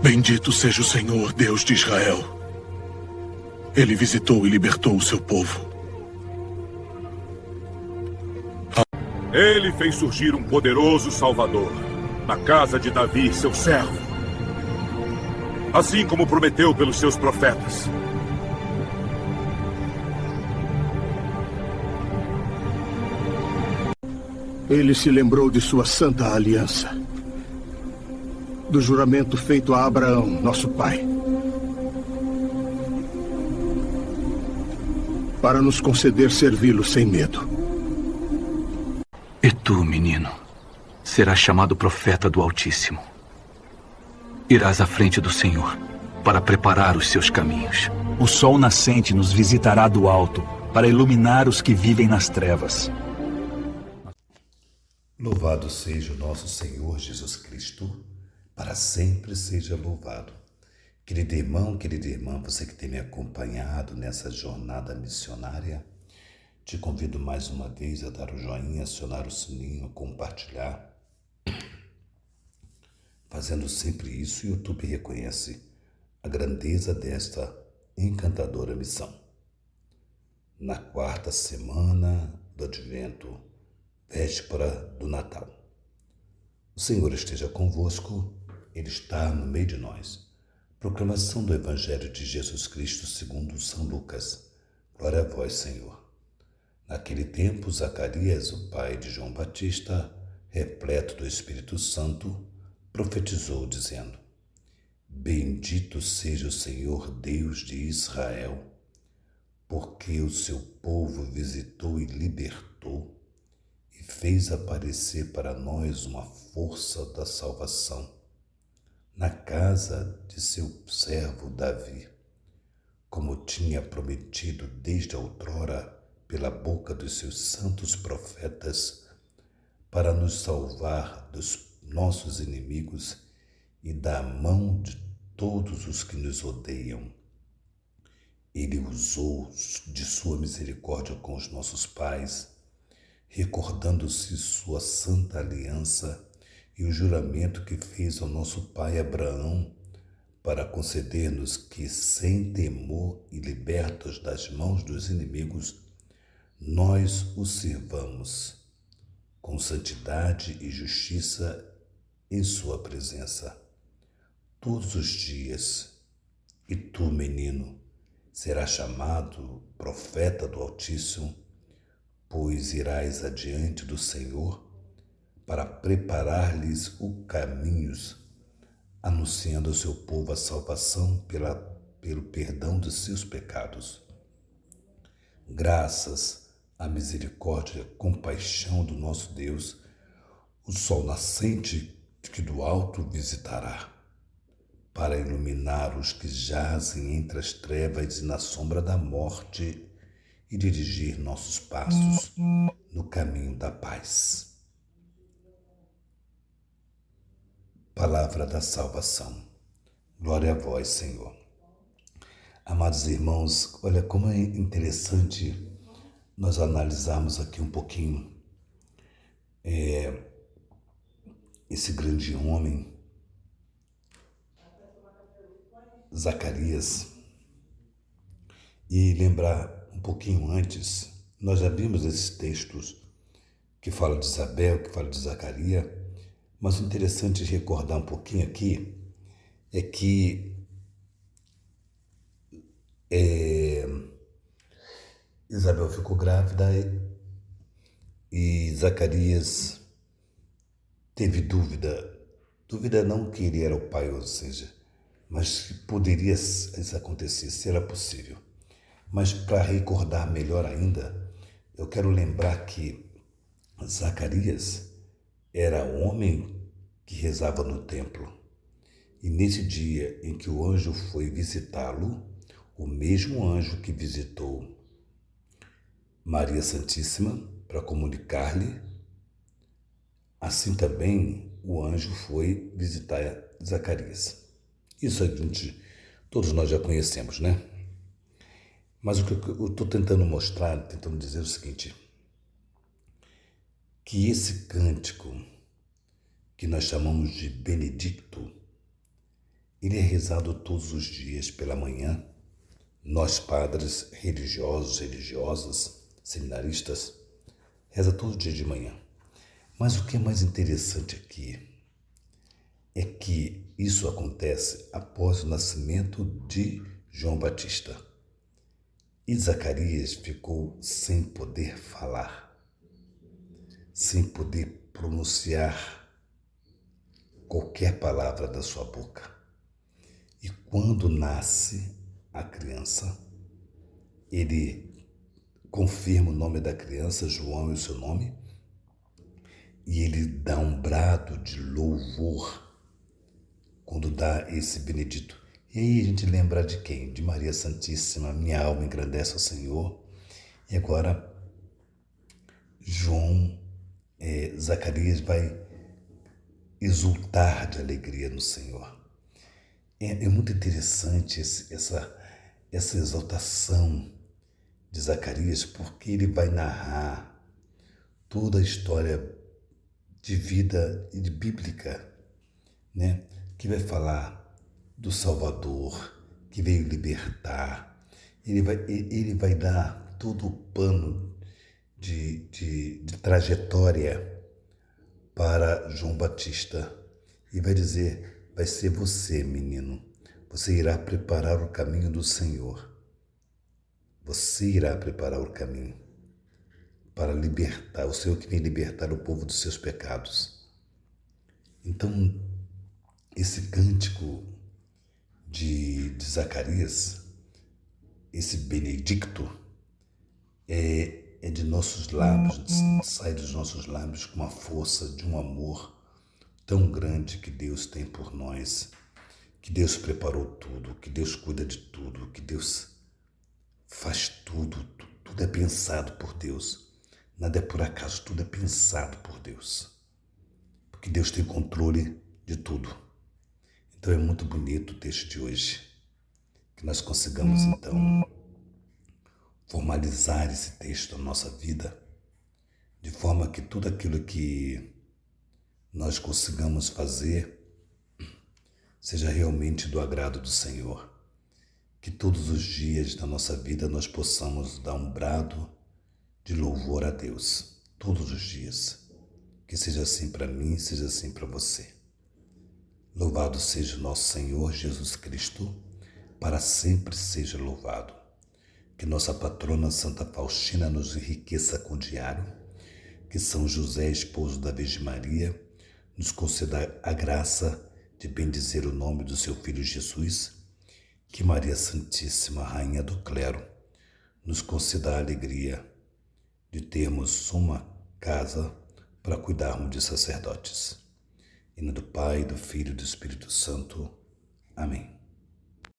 Bendito seja o Senhor, Deus de Israel. Ele visitou e libertou o seu povo. Ele fez surgir um poderoso Salvador na casa de Davi, seu servo, assim como prometeu pelos seus profetas. Ele se lembrou de sua santa aliança, do juramento feito a Abraão, nosso pai, para nos conceder servi-lo sem medo. E tu, menino, serás chamado profeta do Altíssimo. Irás à frente do Senhor para preparar os seus caminhos. O sol nascente nos visitará do alto para iluminar os que vivem nas trevas. Louvado seja o nosso Senhor Jesus Cristo, para sempre seja louvado. Querido irmão, querida irmã, você que tem me acompanhado nessa jornada missionária, te convido mais uma vez a dar o joinha, acionar o sininho, compartilhar. Fazendo sempre isso, o YouTube reconhece a grandeza desta encantadora missão. Na quarta semana do Advento, véspera do Natal. O Senhor esteja convosco, Ele está no meio de nós. Proclamação do Evangelho de Jesus Cristo segundo São Lucas. Glória a vós, Senhor. Naquele tempo, Zacarias, o pai de João Batista, repleto do Espírito Santo, profetizou, dizendo: Bendito seja o Senhor Deus de Israel, porque o seu povo visitou e libertou, e fez aparecer para nós uma força da salvação, na casa de seu servo Davi, como tinha prometido desde a outrora pela boca dos seus santos profetas, para nos salvar dos nossos inimigos e da mão de todos os que nos odeiam. Ele usou de sua misericórdia com os nossos pais, recordando-se sua santa aliança e o juramento que fez ao nosso pai Abraão, para conceder-nos que, sem temor e libertos das mãos dos inimigos, nós o sirvamos com santidade e justiça em sua presença todos os dias. E tu, menino, serás chamado profeta do Altíssimo, pois irás adiante do Senhor para preparar-lhes o caminhos, anunciando ao seu povo a salvação pelo perdão de seus pecados. Graças à misericórdia e compaixão do nosso Deus, o sol nascente que do alto visitará, para iluminar os que jazem entre as trevas e na sombra da morte e dirigir nossos passos no caminho da paz. Palavra da salvação. Glória a vós, Senhor. Amados irmãos, olha como é interessante nós analisarmos aqui um pouquinho esse grande homem, Zacarias, e lembrar um pouquinho antes. Nós já vimos esses textos que falam de Isabel, que falam de Zacarias, mas o interessante de recordar um pouquinho aqui é que Isabel ficou grávida e Zacarias teve dúvida não que ele era o pai, ou seja, mas que poderia isso acontecer, se era possível. Mas para recordar melhor ainda, eu quero lembrar que Zacarias era o homem que rezava no templo. E nesse dia em que o anjo foi visitá-lo, o mesmo anjo que visitou Maria Santíssima para comunicar-lhe, assim também o anjo foi visitar Zacarias. Isso todos nós já conhecemos, né? Mas o que eu estou tentando mostrar, tentando dizer o seguinte, que que esse cântico, que nós chamamos de Benedicto, ele é rezado todos os dias pela manhã. Nós, padres religiosos, religiosas, seminaristas, reza todo dia de manhã. Mas o que é mais interessante aqui é que isso acontece após o nascimento de João Batista. E Zacarias ficou sem poder falar, sem poder pronunciar qualquer palavra da sua boca. E quando nasce a criança, ele confirma o nome da criança, João é o seu nome, e ele dá um brado de louvor quando dá esse benedito. E aí a gente lembra de quem? De Maria Santíssima, minha alma engrandece ao Senhor. E agora Zacarias vai exultar de alegria no Senhor. É muito interessante essa exaltação de Zacarias, porque ele vai narrar toda a história de vida e de bíblica, né? Que vai falar do Salvador, que veio libertar. Ele vai dar todo o pano de trajetória para João Batista e vai dizer: vai ser você, menino, você irá preparar o caminho do Senhor. Você irá preparar o caminho para libertar, o Senhor que vem libertar o povo dos seus pecados. Então, esse cântico de Zacarias, esse benedicto, é de nossos lábios, sai dos nossos lábios com uma força de um amor tão grande que Deus tem por nós, que Deus preparou tudo, que Deus cuida de tudo, que Deus faz tudo, tudo é pensado por Deus. Nada é por acaso, tudo é pensado por Deus. Porque Deus tem controle de tudo. Então é muito bonito o texto de hoje. Que nós consigamos então formalizar esse texto na nossa vida, de forma que tudo aquilo que nós consigamos fazer seja realmente do agrado do Senhor. Que todos os dias da nossa vida nós possamos dar um brado de louvor a Deus, todos os dias. Que seja assim para mim, seja assim para você. Louvado seja o nosso Senhor Jesus Cristo, para sempre seja louvado. Que nossa patrona Santa Faustina nos enriqueça com o diário, que São José, esposo da Virgem Maria, nos conceda a graça de bendizer o nome do seu Filho Jesus, que Maria Santíssima, Rainha do Clero, nos conceda a alegria de termos uma casa para cuidarmos de sacerdotes. Em nome do Pai, do Filho e do Espírito Santo. Amém.